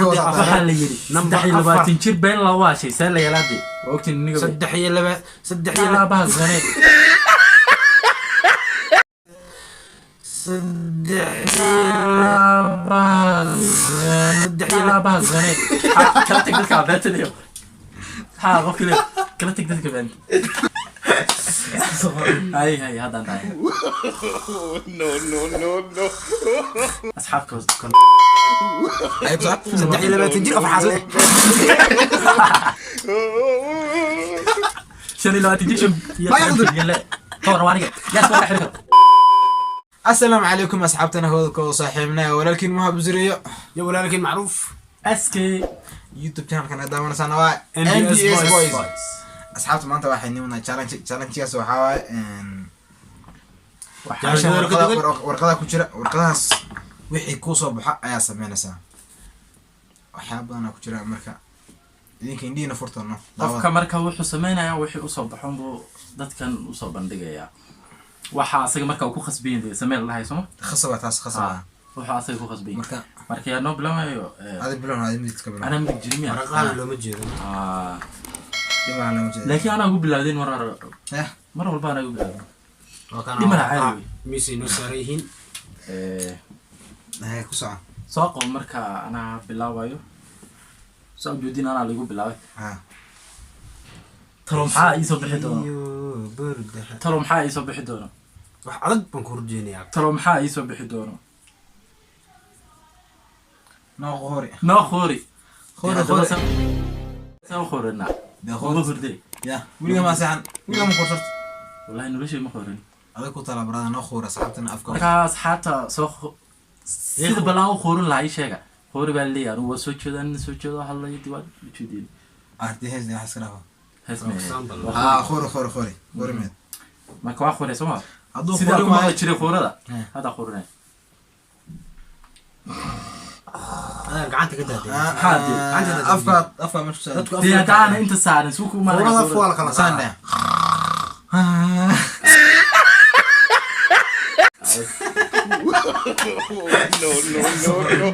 waxaa la yiri number 24 jir been la waashay saan la yalaadi waqti niga 3 baa zanay baa zanay kala tagdad ka baataniyo qofkii kala tagdad ka baan هاي هذا انتهى نو اصحابكم اي بصح صدقني لما تجي في حاصل شنو لو تجي ما يقدر طور وانيق يا سوى حركه السلام عليكم اصحابتنا هذوك صاحبنا ولكن ما بزريه يا ولكن معروف اسكي يوتيوب channel كان دائما سنوات NBS Boys أصحابته ما أنت واحد نيونا challenge يا سوحاوي ورقة كتير ورقة وحي كوسو بحق يا سمعنا سا وحاب أنا كتير أمريكا يمكن عندنا فرصة إنه قف كمركا وحو سمعنا وحي أصاب بحوم بو دت كان أصاب بندقيا وحا أصير مركا وكو خصبين دي سمع الله يسمع خصبة تاس خصبة وحا أصير كو خصبين مركا يا نوب لما هذا بلون هذا ميت كبلون أنا مدك جريمي رقم لو مجيد لكن أنا أقول بلادين مرة والبا أنا أقول بلادين دي مرة عالي ميسي نساريهن هاي كوسع ساقو مركا أنا بلاوايو ساق جودين أنا اللي أقول بلاوي ترى محا يصب حدونا ترى محا يصب حدونا وحدك بنكورجيني ترى محا يصب حدونا خوري سو خورنا ده خوري يا ويلي ما سعن ويلي ما خورت والله إنه ليش ما خورني هذا كنت على برا نخور أصحابتنا أفكار كاس حتى سو سيد بلاو خورن لا يشجع خوري باللي أنا وسوتشدان هلا يدوان بتشدين أرتي هز ده حسرها هسمع خوري ميت ما كوا خوري سما أدو سيد خوري ما ما يشتري خورة هذا خورنا أنا قعدت كده أفكار مش سهل دي كان أنت سعر سوكو ما والله فوق خلاص سانده no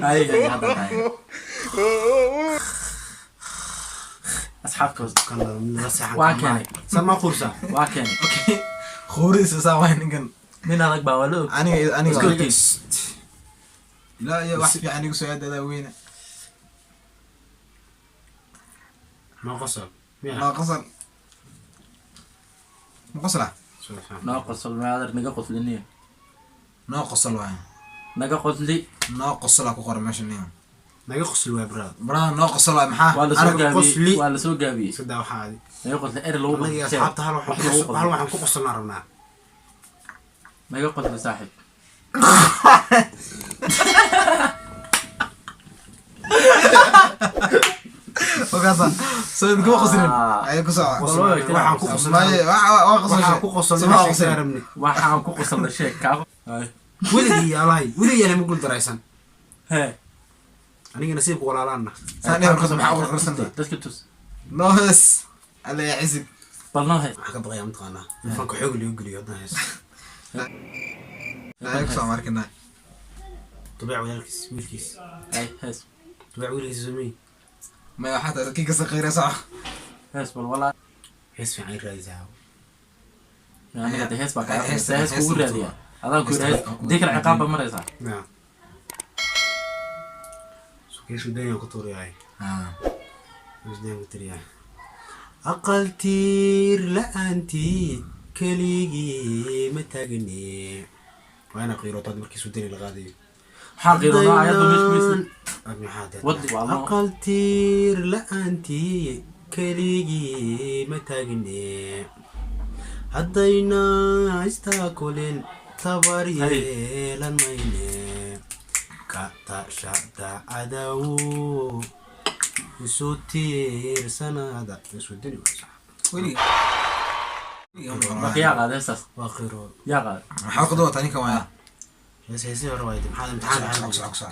أي هذا أصحابكم كان نصيحة واكني سما فرصة واكني أوكي خوري سساوين نكن من هذاك باولو أنا سكوتي لا يا واحد يعني يقصد هذا وين ما قصر ما قصر ناقص ما هذا نقص لني ناقص الوين نقص لي ناقص لك وقرا ماشي نيم ما يقص الوابراد برا ناقص لا محا ولا قص سوق لي. ولا سوق جابي صدق وحادي نقص لإير لو والله يا أصحابته هل واحد كقص نارنا نقص لساحب وقصا سويت كم خسرين أي قصا واحد كقص واحد كقص waxaan ku qosla sheekaago ولدي يا الله ولدي أنا مقول دراسان he أنا نسيب ولا لنا ثاني قصا محاول قصا dadka tus ناقص الله يعزك balno he حاجة بغيا متقنا فانك حقلي يقولي هذا هيس لا يقصا ماركنا طبيعي ويلكس ويلكس ay hees طبيعي ويلكس زمي ما حتى كي قصا خير صح hees bal wala هيس في عين رئيسها yani hada hees baa ka hees kugu raadiya adaan ku raadiya dikra ciqaab maraysa نعم كيف الدنيا كطور ياي مش دايما كتير أقل تير لا أنتي كليجي متاجني وأنا قيرو تاد مركز الدنيا الغادي حاقيرنا ayadu mishmis أبني حادث ودي والله أقل تير لا أنتي كليجي متاجني هدينا استاكلين تباري لنميني كاتا شادا عدو يسوتير سنادا يسودني ويلي baqiya qaad heesas واخيرو yaa qaad حاقدوا تاني كمان بس هيسي روايد محل امتحان أقصى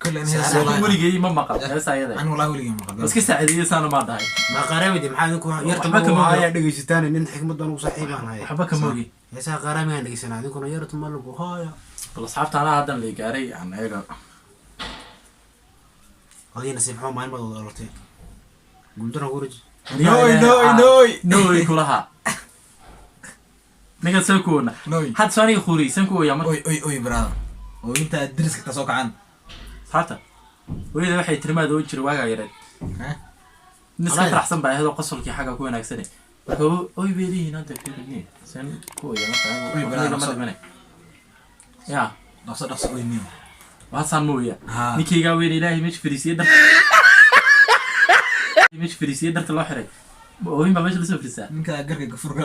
كل إن laakiin weligay ma maqal hees ayada أنا والله ولي ما قبل iska saacideeyay saana ma dhahay ما قرامي محل نكون waxba kama يرتم ogi. هاي دغيستان ان حكمه دون صاحبان هاي waxba kama ogi هيسا قرامي دغيسنا نكون يرتم لو هاي bal asxaabta ana hadan la gaaray aan ayaga هذه نصيب حوم ما ينبغي ضرورتين قلتنا ورج nooy kulaha ninka soo koona nooy had soo khuriisan ku yaama oy brother oo inta diriska ka soo kacan hata weeyda waxay tirmaada oo jira waaga yareed niska faraxsan baa ahdo qosolkii xaga ku wanaagsan marka oy beelihiin hadda fiirin san ku yaama oy brother ya dhaqso oy niyo waasan mooya ninkayga weyn ilaahay meesh fariisiye darta loo xiray ooyin baa meesha la soo fariisaa ninka garka gafurka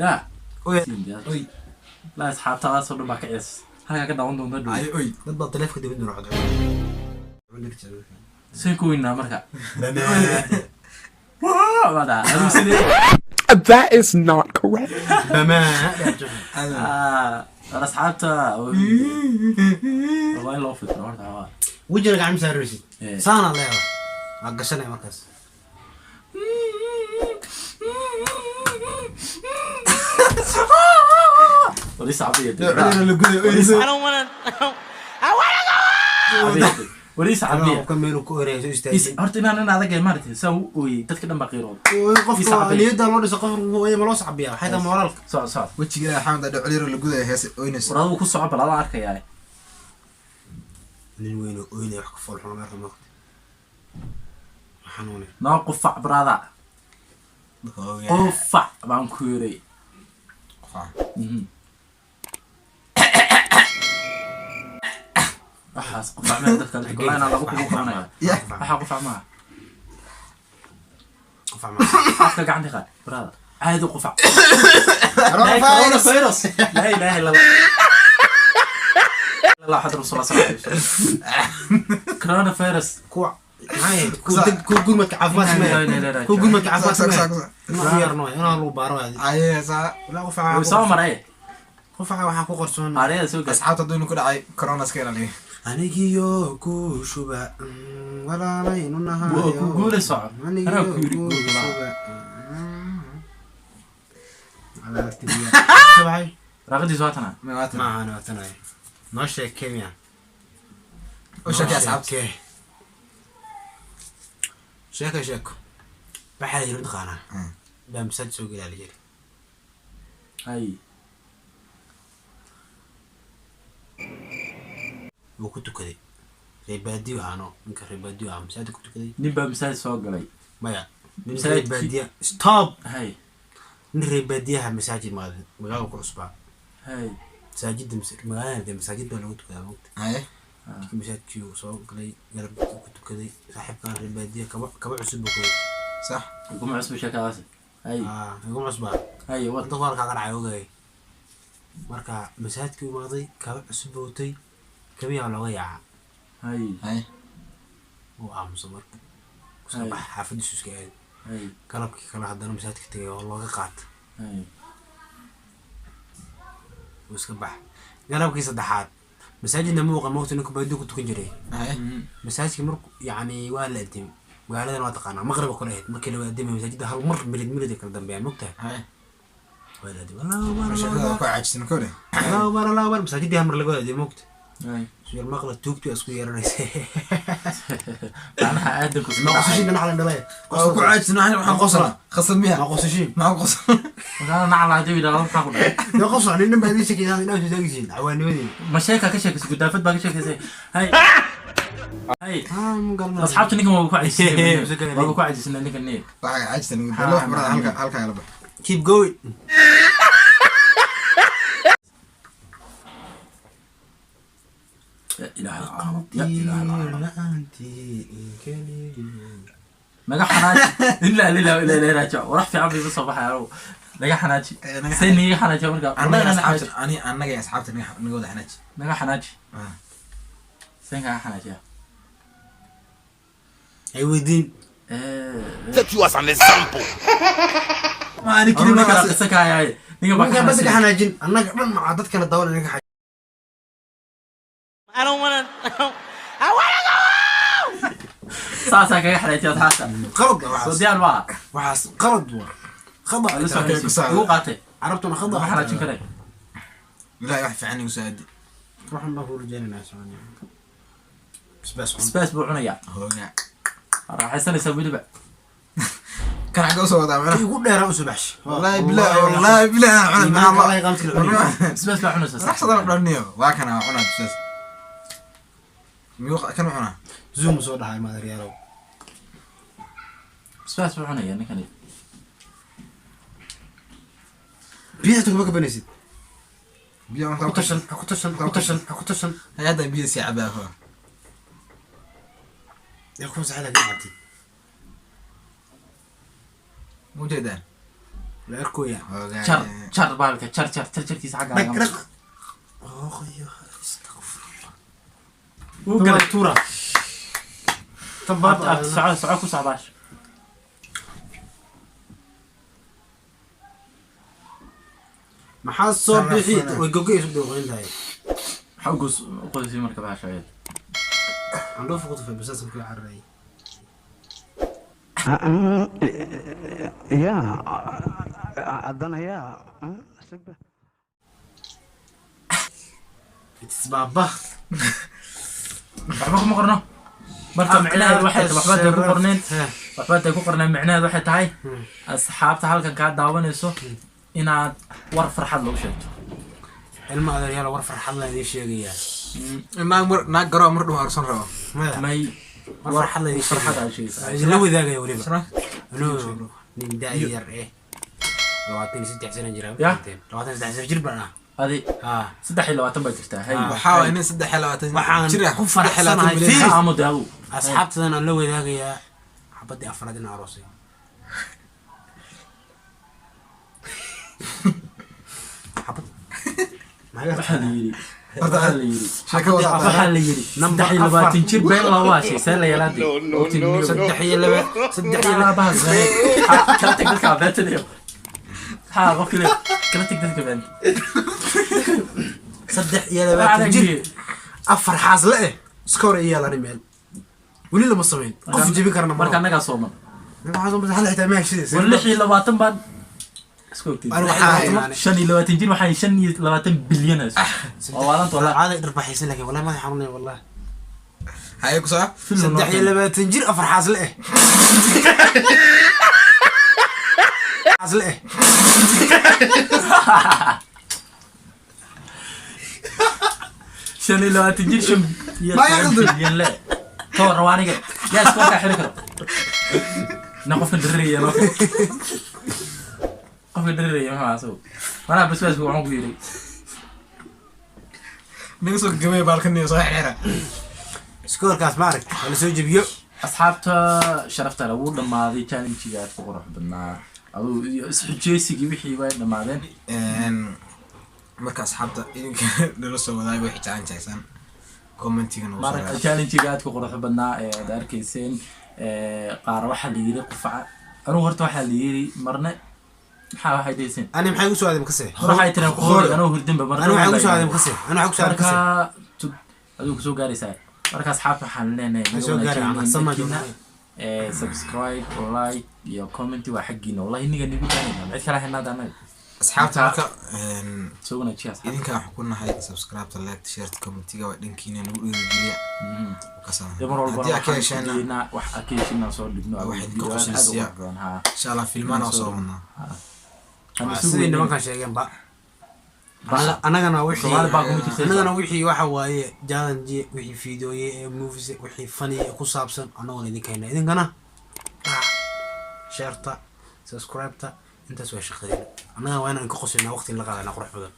ya oy la asxaabtaada soo dhubaa ka ciis halka ka daawan doonta dhow oy dad baa taleefka dibadda noqday soo ku weynaa marka That is not correct. asxaabta wallahi loo fikro horta وجهك عم سارسي صانا الله عقشنا مركز وليس عبيط I don't وليس عبيط كملوا كوريس استاذ horta inaan adag ay maartay saa ooy dadka dhan baa qiirood وقف نيدا لو دسق هو ما لو صعبيا حيدا مورالك soo wajiga xamad ada ciliir la guday hees oynis waraadu ku soo bal ala arkaya nin weyn oo inay wax ka fool xun marka ma xanuune noo qufac brada qufac baan ku yiri waxaas qufac ma dadka kulaana lagu qufacanaya waxa qufac ma قفا ما afka gacanta qaad brada caadi qufac corona virus la ilaha illa allah حضر رسول الله صلى الله عليه وسلم corona virus كوع هاي كو قمت عفاس ما كو قمت عفاس ما يرنو انا لو بارو هذه aye sa لا قفا soo maray قفا waxaa ku qorsoon areeda soo gas asxaabta doon ku dhacay corona iska ilaaliyay anigiyo ku shuba walaalaynu nahay Waa ku guulay socod. Anaa ku yiri ku guulay. shuba ala tibiya sabay raqadiisu waa tana ma waatan ma ana watanay noo sheeg kenya oo shaki asxaabta sheeko waxaa yiri dhaqana baa masad soo galaaliyay hay wuu ku tukaday reebaadiyo aano ninka reebaadiyo aan masad ku tukaday nin baa masaajid soo galay maya nin Masaajid- reebaadiya stop hay nin reebaadiyaha masaajid maadin magaalada ku cusbaa hay masaajidda magaalada masaajid baa lagu tukadaa waqti aye masaajidkii uu soo galay garab ku tukaday saaxiibkan reebaadiya kaba cusub buu ku sax kuma cusub shakaas hay igu cusbaa hay wad dadka halkaa ka dhacay ogay marka masaajidkii umaaday kaba cusub buu watay kabiyaa looga yaaca hay aye uu aamusa marka iska Hay. bax xaafadiisu iska aad hay galabkii kale haddana masaajidka tegay oo looga qaata hay uu iska bax galabkii saddexaad masaajidna muuqa moogta ninku baadiyo ku tukan jiray aye masaajidka marku yacni waa la adimay magaaladan waa taqaanaa maqriba kule ahayd markii la adimay masaajidda hal mar milid kala dambeeya mogtahay aye waa la adimay allahu shaqada ku akbar caajisna kore allahu akbar masaajidii hal mar laga adimay mogta hay suyar maqla tuugtu isku yeeranaysa macnaha aadanku ma qosashin dhinaca la dhalay oo ku caajisna waxaan qosla khasab miya ma qosashin ma qosla waxaan nacla hadii ila waxa ku dhacay ma qosla nin dhan baa idin sheekaysan inaa soo taagisiin cawaanimadii ma sheeka ka sheekaysa gudaafad baa ka sheekaysay hay hay galma asxaabta ninkan waa ku caajisay waa ku caajisay ninkan nee waxa caajisna ugu dalo wax marada halka la bax keep going ya ilaahay ya ilaahay naga xanaaji illa illa illa raajo warax fiican bay soo baxayaan naga xanaaji say niga xanaaji marka anaga asxaabta naga wada xanaaji naga xanaaji say naga xanaaji ay weydiin Take you as an example. ma ani kini kini marka qisa ka yaay niga baa ninka bas ka xanaajin annaga dhan ma dad kala dawlan ninka xaj saasa kaga xanaaji taasa qalad soo waxaas diyaar baa waxaas qalad waa khada la soo xanaaji ugu qaatay carabtuna khada waxa xanaajin karay ilaahay wax fiican igu saadi waxaan baa ku rajaynaa Soomaaliya بس basbaas buu cunayaa hoogaa raaxaysanaysaa weliba kan xagga usoo wadaa macnaha igu dheera u subax wallaahi bilaa cuna wallahi qaamti la cunay basbaas baa cunaysaa raxsadan dhaniyo waa kana cunaa bisas miyuu kan cunaa zoom soo dhahay ma yarow basbaas buu cunayaa ninkani biyaha tuba ka banaysid biyo ku tashan hayada biyo si cabaa ho yaa ku saxada gaartay mujeedaan la arkoya jar jar baalka jarkiisa xagga dhag oh yo astaghfirullah wuu galay tura tabaad soco ku socdaash maxaa soo bixi way gogay soo dhawaan xawgus qodisi marka baa shaqeeyay عندو فقط في بس اسمك عرّي يا أظن يا تسبابة waxba kuma qorno marka macnaheedu waxay tahay waxba ku qorneen waxba ku qorneen macnaheedu waxay tahay asxaabta halkan ka daawanayso inaad war farxad loo sheegto ilma adeer war farxad la idin sheegaya naag garo mar dhuma arsan rabo may war farxad la idin farxad ay sheegaysaa sheegaya la wadaagaya waliba isna nin daayar لواتين ستة سنة جرا يا لواتين ستة سنة جربنا هذه ها 23 baa jirtaa hay waxaa inay 23 jira ku faraxsanahay fiir aamud yaw asxaabtana la wadaagaya xabadii afraad in aroosay xabad waxaa la yiri sheeko wada waxaa la yiri 23 jir been la waashay see la yalaadi saddex iyo laba baa zay kala tag dadka beetaniyo ha qofkii kala tag dadka been saddex iyo laba jir afar xaasle eh iskoor iyo la rimeel wali lama sameyn qof jibin karna marka anaga sooman waxaan soo hal xitaa ma heshiis wal 26 baan isku ogtay أنا waxaa 25 jir waxay 25 bilyan oo waalan tola caadi darbaxaysan laakiin wallahi ma xanuunay wallahi haye ku soo saddex iyo laba jir afar xaasle eh xaasle eh شنو لو تجي شم ما يقدر. لا تو روانيك يا اسكو كحرك نقف ندري يا لوك قف ندري يا ما اسو انا بس هو عمق يري ninka soo gamay baalkan soo xira iskoorkaas maarag wala soo jibiyo asxaabta sharafta lagu dhamaaday challenge-ga aad ku qurux badnaa aduu isxujeysigi wixii way dhamaadeen marka asxaabta idinka nala soo wadaay way xijaanjaysan commentiga noo marka challenge-ga aad ku qurux badnaa ee aad arkayseen qaar waxa la yiri qufaca anu horta waxa la yiri marna maxaa waxay deyseen ani maxay u soo aadim kasee waxay tiraan qoor anu hurdinba marna ani waxay u soo aadim kasee ani waxay u soo aadim kasee marka aduu ku soo gaaraysaa marka asxaabta waxaan leenahay soo gaarayna sama joogna subscribe like iyo comment waa xaqiina wallahi iniga nigu gaarayna cid kale hanaad anaga asxaabta marka soo wanaagsan asxaabta idinka wax ku nahay subscribe like share commentiga waa dhankiina nagu dhiirigeliya kasana hadii aad ka heshayna wax akeeshina soo dhigno wax idinka qoslaysiya insha Allah filmaan oo soo wadnaa sidii nimankan sheegeen ba anagana wixii waxa waaye challenge wixii fiidooye ee movies wixii funny ku saabsan anaguna idinkeena idinkana shareta subscribe-ta intaas waa shaqadeena anagana waa inaan ka qoslina waqti la qaadana qurux badan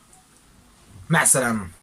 mac salaam